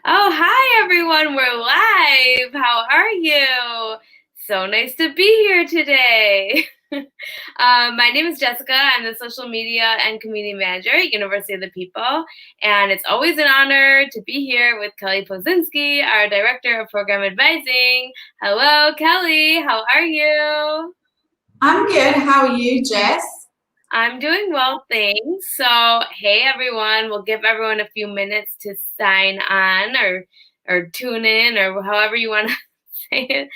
Oh, hi everyone. We're live. How are you? So nice to be here today. My name is Jessica. I'm the social media and community manager at University of the People. And it's always an honor to be here with Kelly Pozinski, our director of program advising. Hello, Kelly. How are you? I'm good. How are you, Jess? I'm doing well, thanks. So, hey everyone, we'll give everyone a few minutes to sign on or tune in or however you want to say it.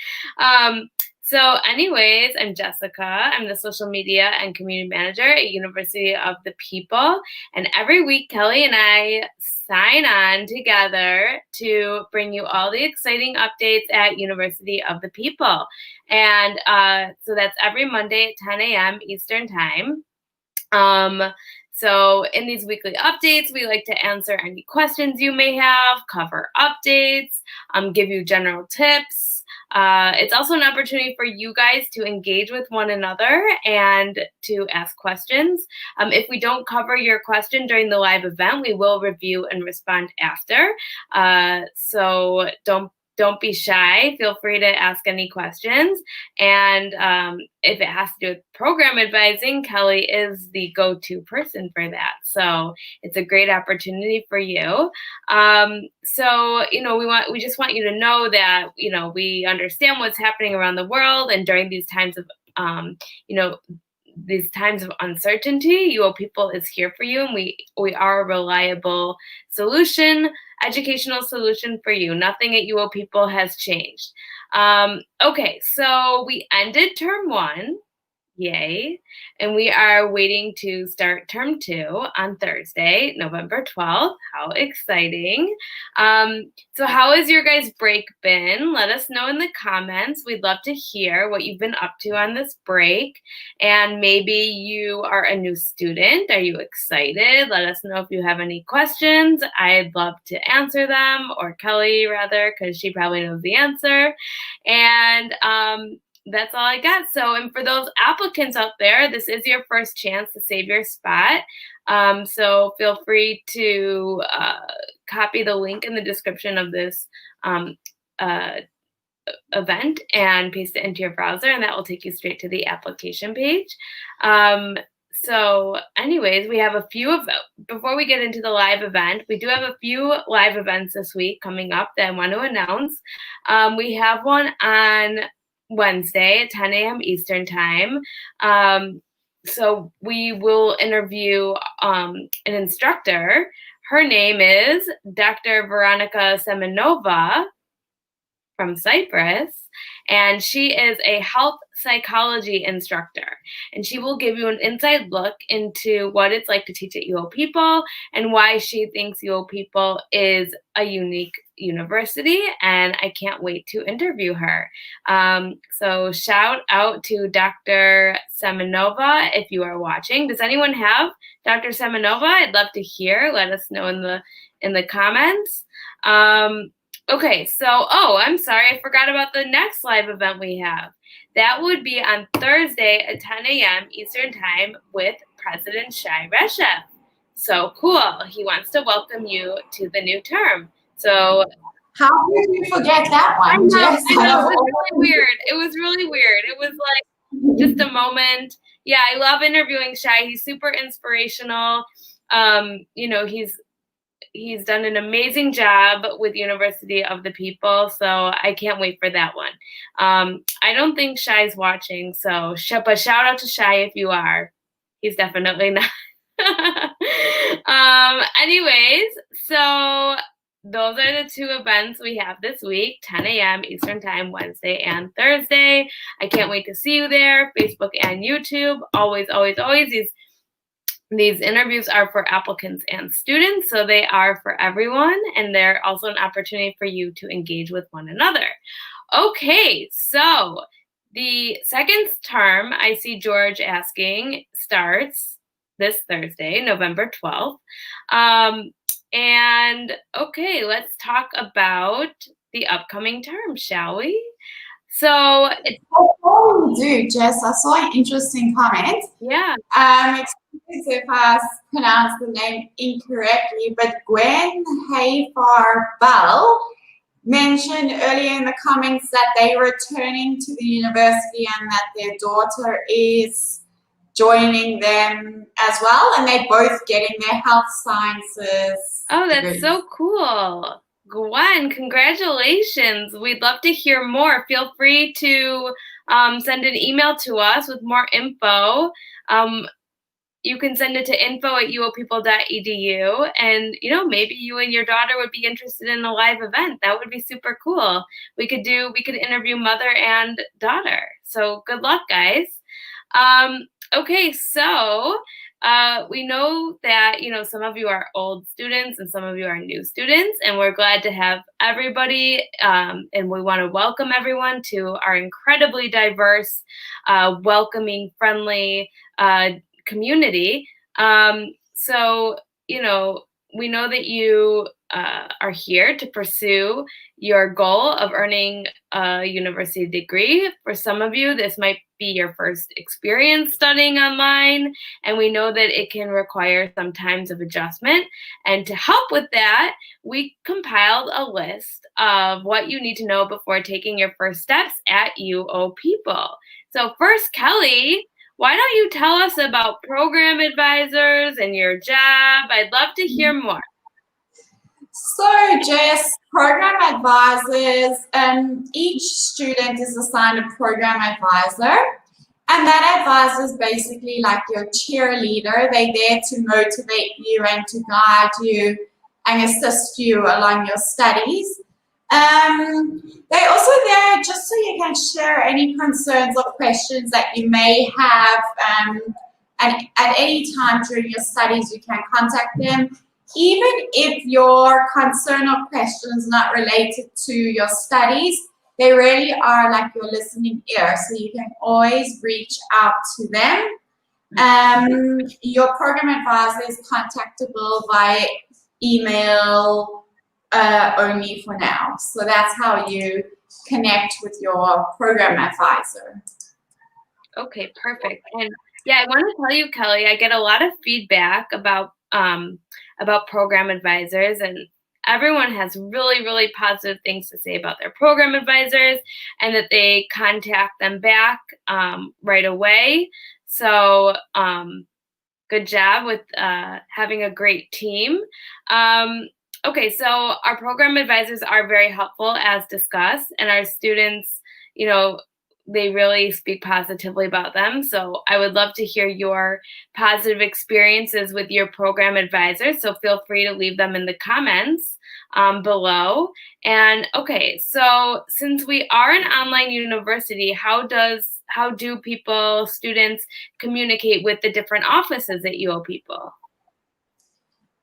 Anyways, I'm Jessica. I'm the social media and community manager at University of the People. And every week, Kelly and I sign on together to bring you all the exciting updates at University of the People. And so that's every Monday at 10 a.m. Eastern Time. Um, so in these weekly updates, we like to answer any questions you may have, cover updates, give you general tips. It's also an opportunity for you guys to engage with one another and to ask questions. If we don't cover your question during the live event, we will review and respond after. So don't be shy. Feel free to ask any questions. And if it has to do with program advising, Kelly is the go-to person for that. So it's a great opportunity for you. We just want you to know that, we understand what's happening around the world, and during these times of, these times of uncertainty, UoPeople is here for you, and we are a reliable solution, educational solution for you. Nothing at UoPeople has changed. Okay, so we ended term 1. Yay. And we are waiting to start term 2 on Thursday, November 12th. How exciting. So how has your guys' break been? Let us know in the comments. We'd love to hear what you've been up to on this break. And maybe you are a new student. Are you excited? Let us know if you have any questions. I'd love to answer them, or Kelly rather, because she probably knows the answer. And that's all I got. So, and for those applicants out there, this is your first chance to save your spot. So feel free to copy the link in the description of this event and paste it into your browser, and that will take you straight to the application page. So anyways, we have a few of them. Before we get into the live event, we do have a few live events this week coming up that I want to announce. We have one on Wednesday at 10 a.m. Eastern Time. So we will interview an instructor. Her name is Dr. Veronica Semenova from Cyprus, and she is a health psychology instructor, and she will give you an inside look into what it's like to teach at UoPeople and why she thinks UoPeople is a unique university, and I can't wait to interview her. So shout out to Dr. Semenova if you are watching. Does anyone have Dr. Semenova? I'd love to hear. Let us know in the comments. Okay, so, I'm sorry, I forgot about the next live event we have. That would be on Thursday at 10 a.m. Eastern Time with President Shai Reshef. So cool. He wants to welcome you to the new term. So how did you forget that I one, know, Jess? it was really weird. It was really weird. It was like just a moment. Yeah, I love interviewing Shai. He's super inspirational. He's done an amazing job with University of the People, so I can't wait for that one. I don't think Shai's watching, but shout out to Shai if you are. He's definitely not. Anyways, so those are the 2 events we have this week, 10 a.m. Eastern Time, Wednesday and Thursday. I can't wait to see you there, Facebook and YouTube. Always, always, always. These interviews are for applicants and students, so they are for everyone, and they're also an opportunity for you to engage with one another. Okay, so the second term, I see George asking, starts this Thursday, November 12th. And okay, let's talk about the upcoming term, shall we? So before we do, Jess, I saw an interesting comment. Yeah. if I pronounced the name incorrectly, but Gwen Hayfar-Bell mentioned earlier in the comments that they're returning to the university and that their daughter is joining them as well, and they're both getting their health sciences Oh, that's degrees. so cool. Gwen, congratulations. We'd love to hear more. Feel free to send an email to us with more info. You can send it to info@uopeople.edu, and maybe you and your daughter would be interested in a live event. That would be super cool. We could interview mother and daughter. So good luck, guys. Okay, so we know that some of you are old students and some of you are new students, and we're glad to have everybody, and we want to welcome everyone to our incredibly diverse, welcoming, friendly community. So we know that you are here to pursue your goal of earning a university degree. For some of you, this might be your first experience studying online, and we know that it can require some times of adjustment. And to help with that, we compiled a list of what you need to know before taking your first steps at UoPeople. So first, Kelly, why don't you tell us about program advisors and your job? I'd love to hear more. So, Jess, program advisors, each student is assigned a program advisor, and that advisor is basically like your cheerleader. They're there to motivate you and to guide you and assist you along your studies. They're also there just so you can share any concerns or questions that you may have, and at any time during your studies you can contact them. Even if your concern or question is not related to your studies, they really are like your listening ear, so you can always reach out to them. Your program advisor is contactable via email only for now. So that's how you connect with your program advisor. Okay, perfect. And yeah, I want to tell you, Kelly, I get a lot of feedback about program advisors, and everyone has really, really positive things to say about their program advisors, and that they contact them back right away. So good job with having a great team. Okay, so our program advisors are very helpful, as discussed, and our students, they really speak positively about them. So I would love to hear your positive experiences with your program advisors. So feel free to leave them in the comments below. And okay, so since we are an online university, how do students communicate with the different offices at UoPeople?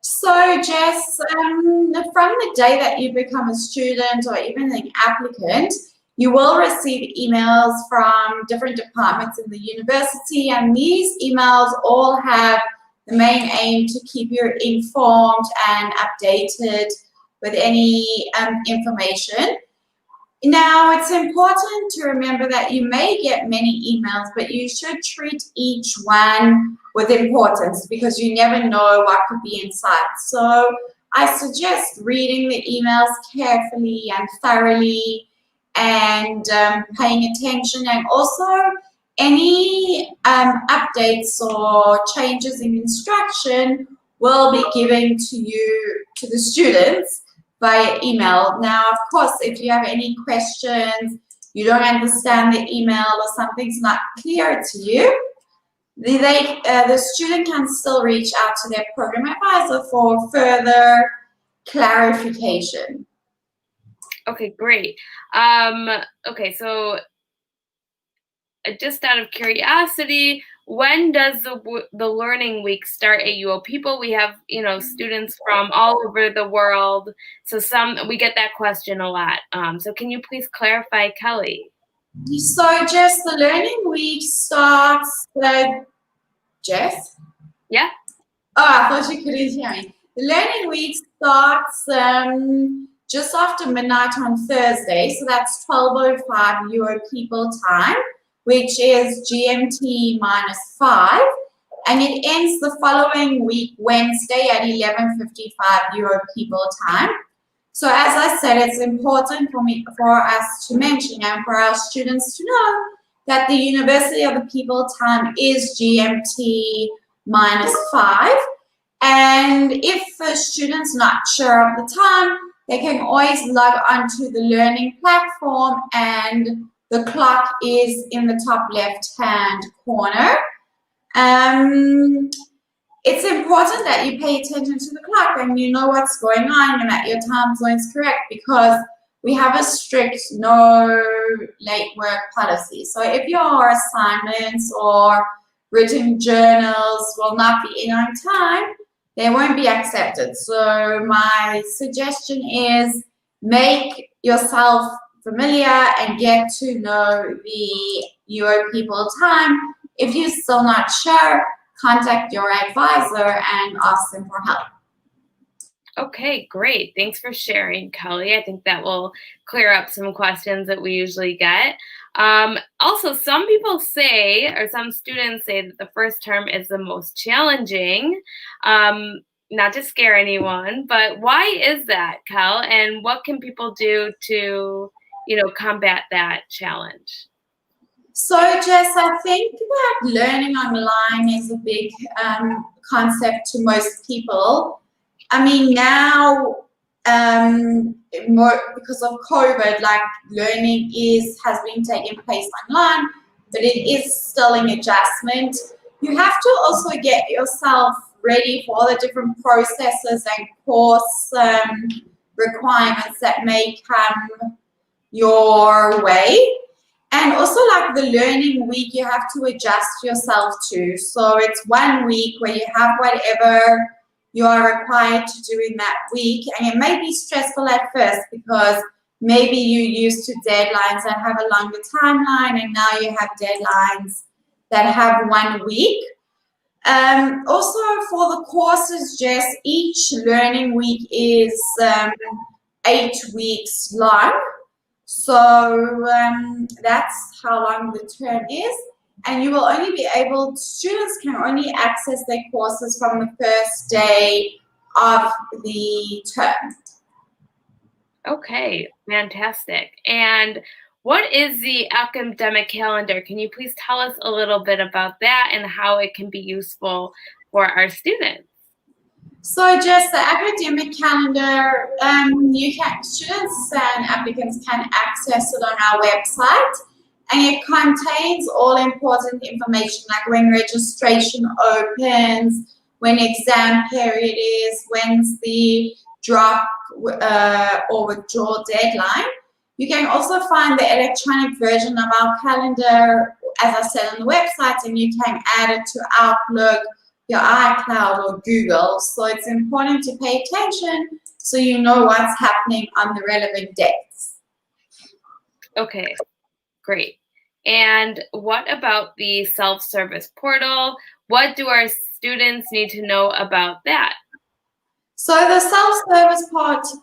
So, Jess, from the day that you become a student or even an applicant, you will receive emails from different departments in the university, and these emails all have the main aim to keep you informed and updated with any information. Now, it's important to remember that you may get many emails, but you should treat each one with importance because you never know what could be inside. So I suggest reading the emails carefully and thoroughly, and paying attention, and also any updates or changes in instruction will be given to the students via email. Now, of course, if you have any questions, you don't understand the email, or something's not clear to you, the student can still reach out to their program advisor for further clarification. Okay, great. Okay, so just out of curiosity, when does the learning week start at UoPeople? We have students from all over the world, so we get that question a lot. So can you please clarify, Kelly? So, Jess, the learning week starts. Jess? Yeah. Oh, I thought you couldn't hear me. The learning week starts just after midnight on Thursday, so that's 12:05 UoPeople time, which is GMT -5. and it ends the following week, Wednesday at 11:55 UoPeople time. So as I said, it's important for us to mention and for our students to know that the University of the People time is GMT -5. And if the student's not sure of the time, they can always log onto the learning platform, and the clock is in the top left-hand corner. It's important that you pay attention to the clock and you know what's going on and that your time zone is correct, because we have a strict no late work policy. So if your assignments or written journals will not be in on time, they won't be accepted. So my suggestion is make yourself familiar and get to know the UoPeople time. If you're still not sure, contact your advisor and ask them for help. Okay, great. Thanks for sharing, Kelly. I think that will clear up some questions that we usually get. Also, some people say, or some students say, that the first term is the most challenging. Not to scare anyone, but why is that, Kel? And what can people do to, combat that challenge? So, Jess, I think that learning online is a big concept to most people. I mean, now, more because of COVID, like learning has been taking place online, but it is still an adjustment. You have to also get yourself ready for all the different processes and course requirements that may come your way. And also, like the learning week, you have to adjust yourself to. So it's 1 week where you have whatever you are required to do in that week. And it may be stressful at first because maybe you're used to deadlines that have a longer timeline, and now you have deadlines that have 1 week. Also, for the courses, Jess, each learning week is 8 weeks long. So that's how long the term is. And you will only be students can only access their courses from the first day of the term. Okay, fantastic. And what is the academic calendar? Can you please tell us a little bit about that and how it can be useful for our students? So just the academic calendar, students and applicants can access it on our website, and it contains all important information, like when registration opens, when exam period is, when's the drop or withdrawal deadline. You can also find the electronic version of our calendar, as I said, on the website, and you can add it to Outlook, your iCloud, or Google. So it's important to pay attention so you know what's happening on the relevant dates. Okay, great. And what about the self-service portal? What do our students need to know about that? So the self-service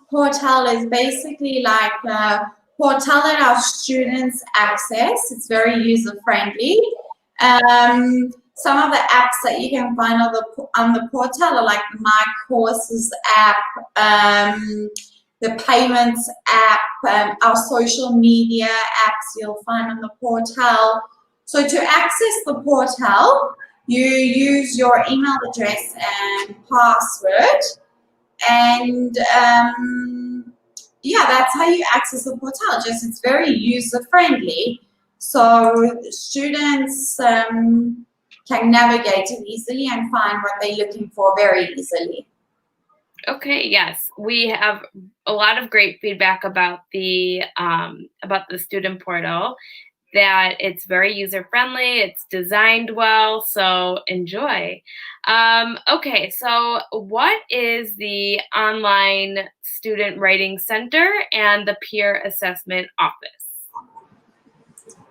portal is basically like a portal that our students access. It's very user-friendly. Some of the apps that you can find on the portal are like the My Courses app, the payments app, our social media apps you'll find on the portal. So to access the portal, you use your email address and password, and yeah, that's how you access the portal. Just it's very user-friendly, so students can navigate it easily and find what they're looking for very easily. Okay, yes, we have a lot of great feedback about the student portal, that it's very user-friendly, it's designed well, so enjoy. Okay, so what is the Online Student Writing Center and the Peer Assessment Office?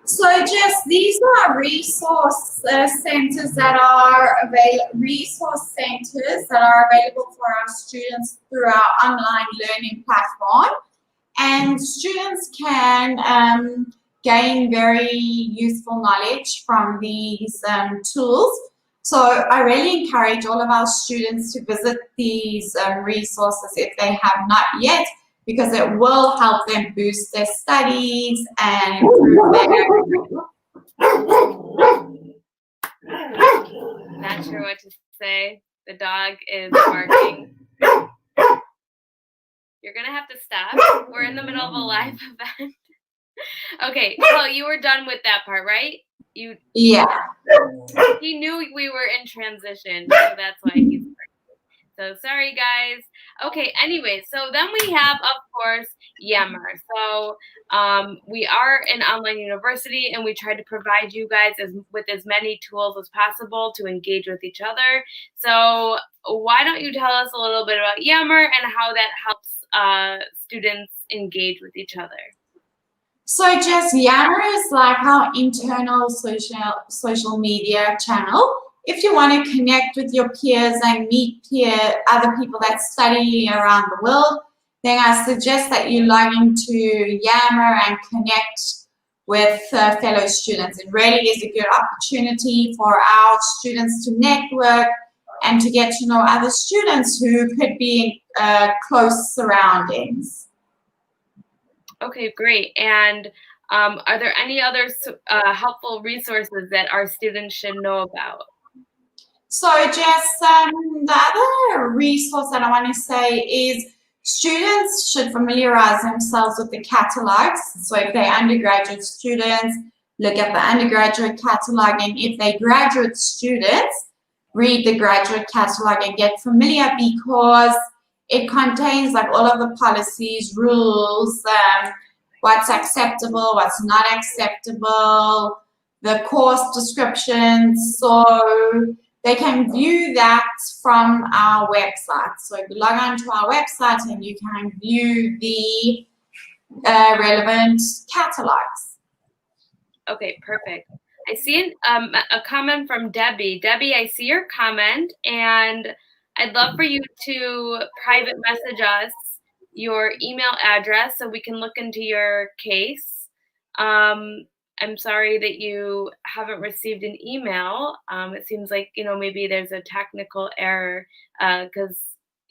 So, Jess, these are resource centers that are available for our students through our online learning platform, and students can gain very useful knowledge from these tools. So I really encourage all of our students to visit these resources if they have not yet, because it will help them boost their studies and improve their. Not sure what to say. The dog is barking. You're going to have to stop. We're in the middle of a live event. Okay, so you were done with that part, right? Yeah. He knew we were in transition, so that's why he's barking. So sorry, guys. Okay, anyway, so then we have, of course, Yammer. So we are an online university, and we try to provide you guys with as many tools as possible to engage with each other. So why don't you tell us a little bit about Yammer and how that helps students engage with each other? So just Yammer is like our internal social media channel. If you want to connect with your peers and meet other people that study around the world, then I suggest that you log into Yammer and connect with fellow students. It really is a good opportunity for our students to network and to get to know other students who could be in close surroundings. Okay, great. And are there any other helpful resources that our students should know about? So just the other resource that I want to say is students should familiarize themselves with the catalogs. So if they're undergraduate students, look at the undergraduate catalog, and if they're graduate students, read the graduate catalog and get familiar, because it contains like all of the policies, rules, what's acceptable, what's not acceptable, the course descriptions. So they can view that from our website. So you log on to our website and you can view the relevant catalogs. Okay, perfect. I see a comment from Debbie. Debbie, I see your comment, and I'd love for you to private message us your email address so we can look into your case. I'm sorry that you haven't received an email. It seems like, maybe there's a technical error because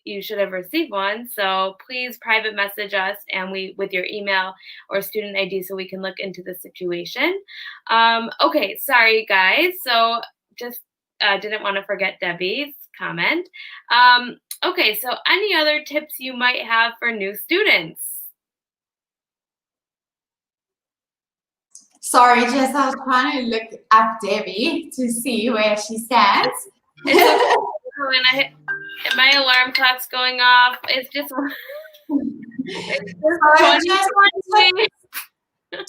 you should have received one. So please private message us and with your email or student ID so we can look into the situation. Okay, sorry guys. So just didn't want to forget Debbie's comment. Okay, so any other tips you might have for new students? Sorry, Jess, I was trying to look up Debbie to see where she stands. When my alarm clock's going off, it's just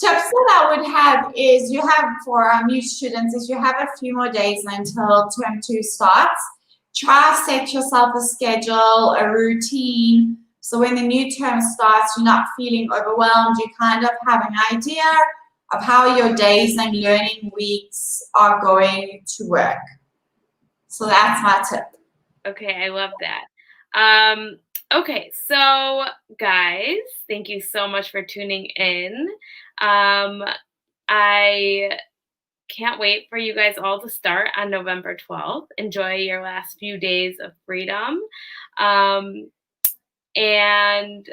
tips that I would have is for our new students is you have a few more days until term 2 starts. Try to set yourself a schedule, a routine, so when the new term starts, you're not feeling overwhelmed. You kind of have an idea of how your days and learning weeks are going to work. So that's my tip. Okay, I love that. Okay, so guys, thank you so much for tuning in. I can't wait for you guys all to start on November 12th. Enjoy your last few days of freedom. And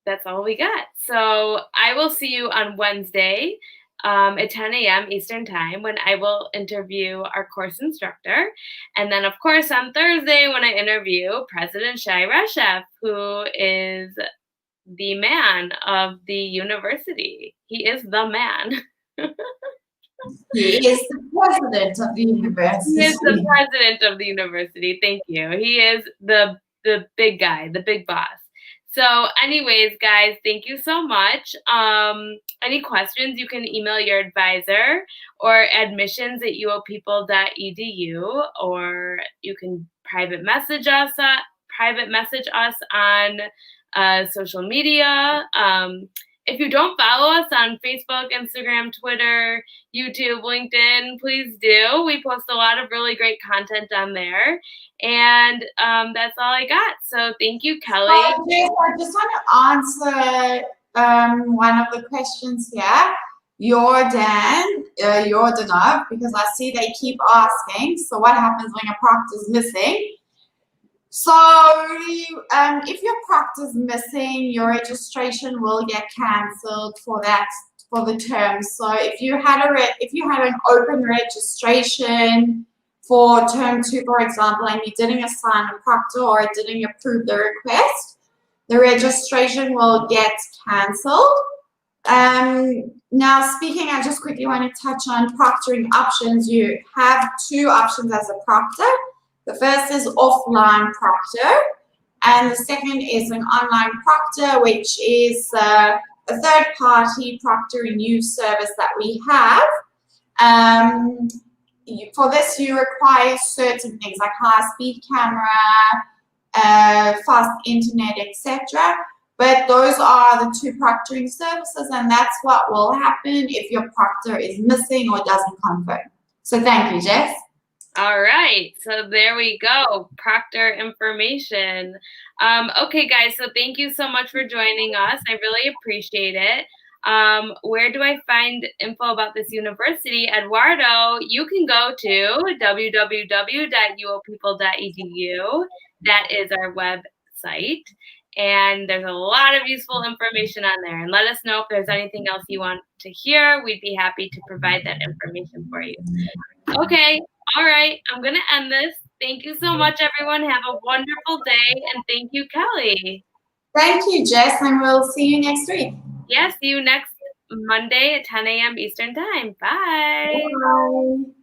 that's all we got. So I will see you on Wednesday at 10 a.m. Eastern Time when I will interview our course instructor. And then, of course, on Thursday when I interview President Shai Reshef, who is the man of the university. He is the man. He is the president of the university. He is the president of the university. Thank you. He is the big guy, the big boss. So anyways, guys, thank you so much. Any questions, you can email your advisor or admissions@uopeople.edu, or you can private message us on social media. If you don't follow us on Facebook, Instagram, Twitter, YouTube, LinkedIn, please do. We post a lot of really great content on there. And that's all I got. So thank you, Kelly. Jess, I just want to answer one of the questions here. you're Dan, you're Danov, because I see they keep asking, so what happens when a proctor is missing? So if your proctor is missing, your registration will get cancelled for the term. So if you had an open registration for term 2, for example, and you didn't assign a proctor or it didn't approve the request, the registration will get cancelled. Now speaking, I just quickly want to touch on proctoring options. You have 2 options as a proctor. The first is offline proctor, and the second is an online proctor, which is a third-party proctor and use service that we have. For this, you require certain things like high-speed camera, fast internet, etc. But those are the 2 proctoring services, and that's what will happen if your proctor is missing or doesn't confirm. So thank you, Jess. All right, so there we go, proctor information. Okay, guys, so thank you so much for joining us. I really appreciate it. Where do I find info about this university? Eduardo, you can go to www.uopeople.edu. That is our website. And there's a lot of useful information on there. And let us know if there's anything else you want to hear. We'd be happy to provide that information for you. Okay, all right, I'm going to end this. Thank you so much, everyone. Have a wonderful day. And thank you, Kelly. Thank you, Jess, and we'll see you next week. Yeah, see you next Monday at 10 a.m. Eastern Time. Bye. Bye.